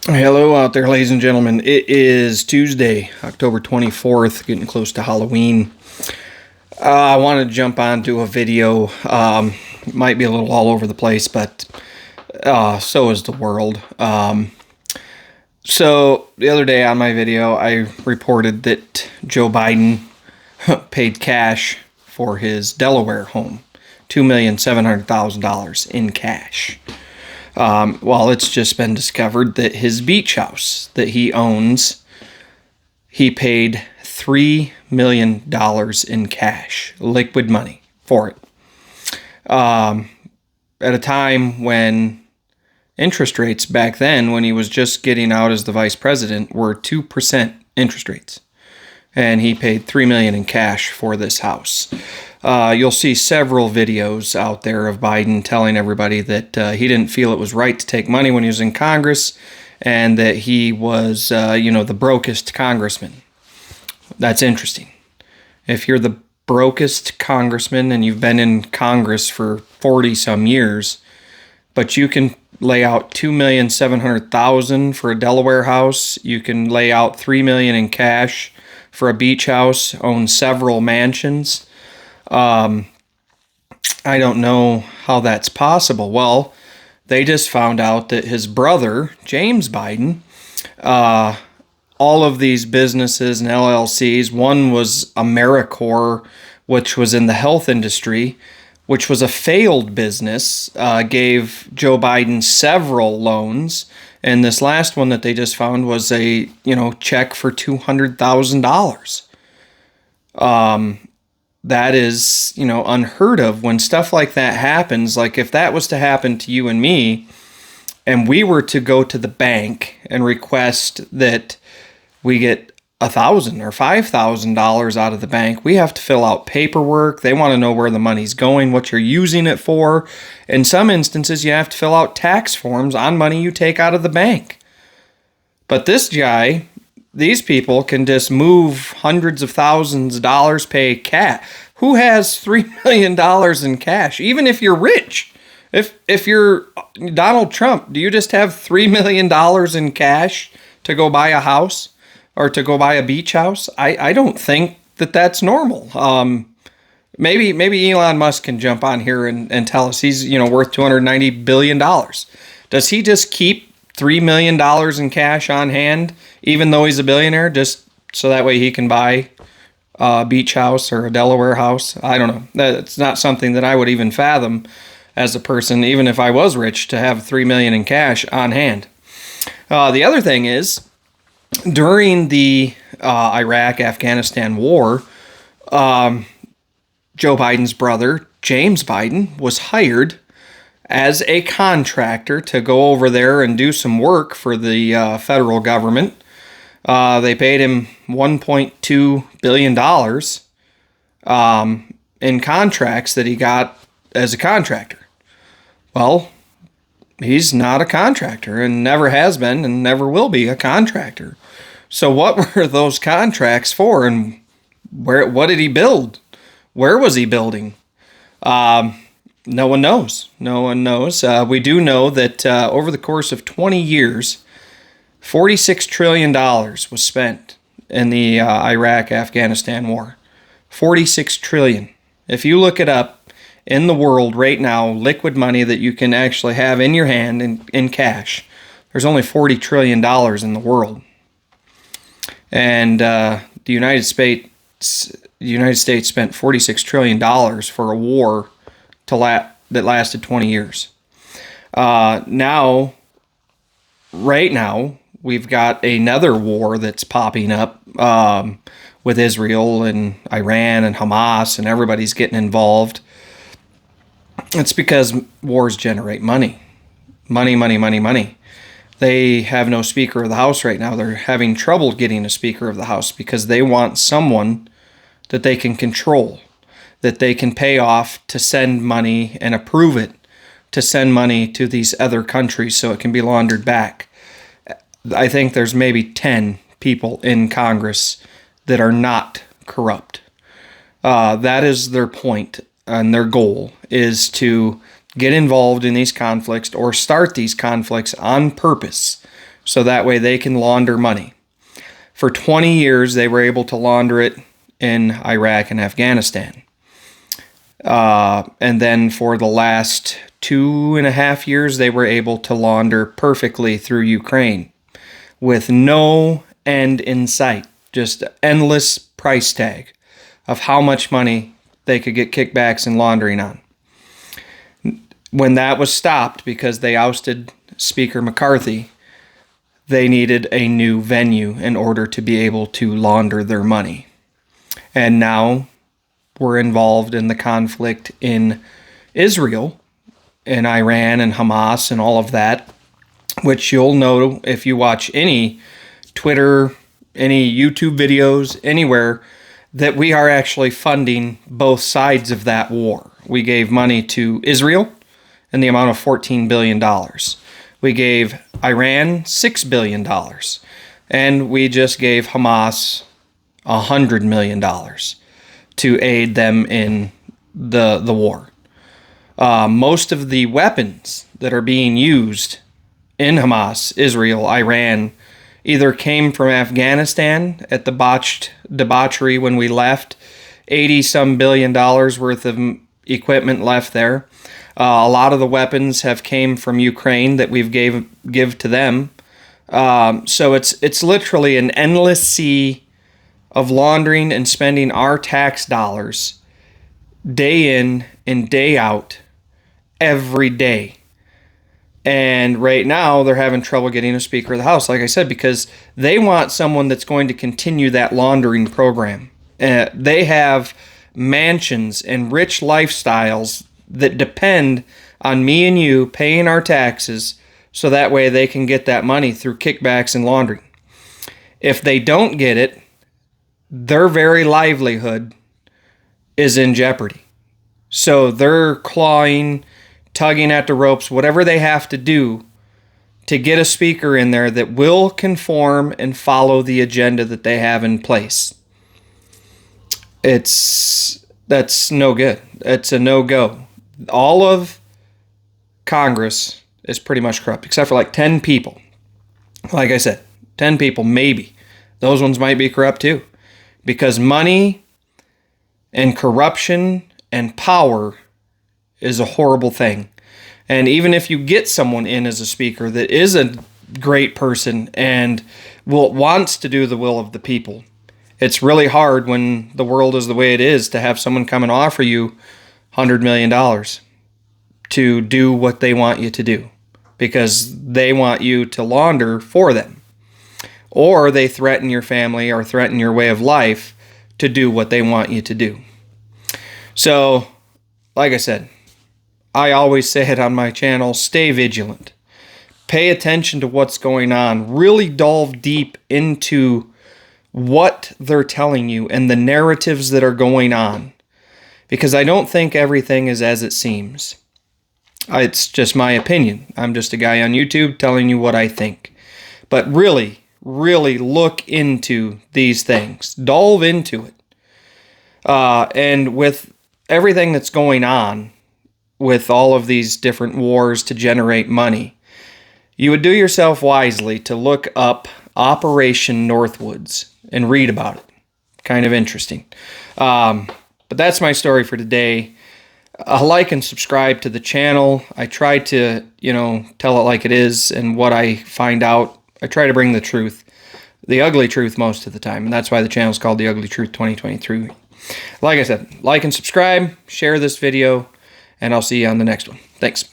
Hello out there, ladies and gentlemen. It is Tuesday, October 24th, getting close to Halloween. I wanted to jump onto a video. Might be a little all over the place, but so is the world. So the other day on my video, I reported that Joe Biden paid cash for his Delaware home, $2,700,000 in cash. Well, it's just been discovered that his beach house that he owns, he paid $3 million in cash, liquid money, for it. At a time when interest rates back then, when he was just getting out as the vice president, were 2% interest rates. And he paid $3 million in cash for this house. You'll see several videos out there of Biden telling everybody that he didn't feel it was right to take money when he was in Congress, and that he was, the brokest congressman. That's interesting. If you're the brokest congressman and you've been in Congress for 40 some years, but you can lay out $2,700,000 for a Delaware house, you can lay out $3 million in cash for a beach house, own several mansions. I don't know how that's possible. Well, they just found out that his brother, James Biden, all of these businesses and LLCs, one was AmeriCorps, which was in the health industry, which was a failed business, gave Joe Biden several loans. And this last one that they just found was a, check for $200,000. That is, unheard of when stuff like that happens. Like if that was to happen to you and me, and we were to go to the bank and request that we get $1,000 or $5,000 out of the bank, we have to fill out paperwork. They want to know where the money's going, what you're using it for. In some instances, you have to fill out tax forms on money you take out of the bank. But this guy, these people can just move hundreds of thousands of dollars, pay cash. Who has $3 million in cash? Even if you're rich. If you're Donald Trump, do you just have $3 million in cash to go buy a house or to go buy a beach house? I don't think that that's normal. Maybe Elon Musk can jump on here and tell us he's worth $290 billion. Does he just keep $3 million in cash on hand, even though he's a billionaire, just so that way he can buy a beach house or a Delaware house? I don't know. That's not something that I would even fathom as a person, even if I was rich, to have $3 million in cash on hand. The other thing is, during the Iraq-Afghanistan war, Joe Biden's brother, James Biden, was hired as a contractor to go over there and do some work for the federal government. They paid him $1.2 billion in contracts that he got as a contractor. Well, he's not a contractor and never has been and never will be a contractor. So what were those contracts for, and what did he build? Where was he building? No one knows. No one knows. We do know that over the course of 20 years, $46 trillion was spent in the Iraq-Afghanistan war. $46 trillion. If you look it up in the world right now, liquid money that you can actually have in your hand in cash, there's only $40 trillion in the world. And the United States spent $46 trillion for a war that lasted 20 years. Right now, we've got another war that's popping up with Israel and Iran and Hamas, and everybody's getting involved. It's because wars generate money. Money. They have no Speaker of the House right now. They're having trouble getting a Speaker of the House because they want someone that they can control, that they can pay off to send money and approve it to send money to these other countries so it can be laundered back. I think there's maybe 10 people in Congress that are not corrupt. That is their point, and their goal is to get involved in these conflicts or start these conflicts on purpose so that way they can launder money. For 20 years, they were able to launder it in Iraq and Afghanistan. And then for the last 2.5 years, they were able to launder perfectly through Ukraine with no end in sight, just endless price tag of how much money they could get kickbacks and laundering on. When that was stopped because they ousted Speaker McCarthy, they needed a new venue in order to be able to launder their money. And now we're involved in the conflict in Israel, in Iran and Hamas and all of that, which you'll know if you watch any Twitter, any YouTube videos, anywhere, that we are actually funding both sides of that war. We gave money to Israel in the amount of $14 billion. We gave Iran $6 billion. And we just gave Hamas $100 million to aid them in the war. Most of the weapons that are being used in Hamas, Israel, Iran, either came from Afghanistan at the botched debauchery when we left, $80-some billion worth of equipment left there. A lot of the weapons have came from Ukraine that we've give to them. So it's literally an endless sea of laundering and spending our tax dollars day in and day out every day. And right now, they're having trouble getting a Speaker of the House, like I said, because they want someone that's going to continue that laundering program. They have mansions and rich lifestyles that depend on me and you paying our taxes so that way they can get that money through kickbacks and laundering. If they don't get it, their very livelihood is in jeopardy. So they're clawing, tugging at the ropes, whatever they have to do to get a speaker in there that will conform and follow the agenda that they have in place. That's no good. It's a no-go. All of Congress is pretty much corrupt, except for like 10 people. Like I said, 10 people, maybe. Those ones might be corrupt too. Because money and corruption and power is a horrible thing. And even if you get someone in as a speaker that is a great person and wants to do the will of the people, it's really hard when the world is the way it is to have someone come and offer you $100 million to do what they want you to do because they want you to launder for them. Or they threaten your family or threaten your way of life to do what they want you to do. So, like I said, I always say it on my channel, stay vigilant. Pay attention to what's going on. Really delve deep into what they're telling you and the narratives that are going on. Because I don't think everything is as it seems. It's just my opinion. I'm just a guy on YouTube telling you what I think. But really look into these things. Delve into it. And with everything that's going on, with all of these different wars to generate money, you would do yourself wisely to look up Operation Northwoods and read about it. Kind of interesting. But that's my story for today. Like and subscribe to the channel. I try to, tell it like it is and what I find out. I try to bring the truth, the ugly truth most of the time. And that's why the channel is called The Ugly Truth 2023. Like I said, like and subscribe, share this video, and I'll see you on the next one. Thanks.